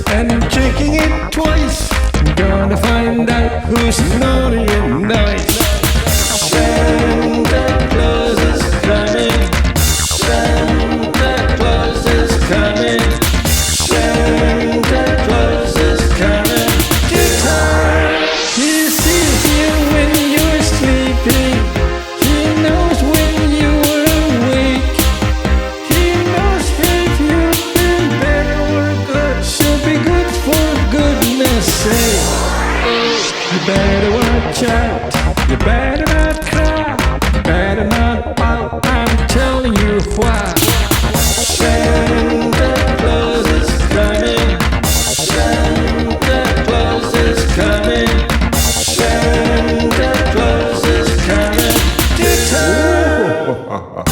And checking it twice, gonna find out who's naughty and nice. Santa Claus is coming. Santa Claus is coming. Santa Claus is coming to town. He sees you when you're sleeping. He knows when you are awake. He knows if you've been bad or good. She'll be good for goodness sake. You better watch out. You better not cry. You better not pout. I'm telling you why. Santa Claus is coming. Santa Claus is coming. Santa Claus is coming to town.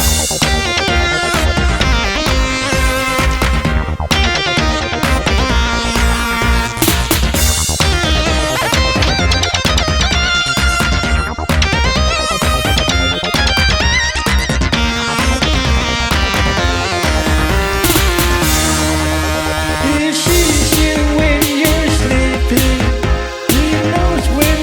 He sees you when you're sleeping. He knows when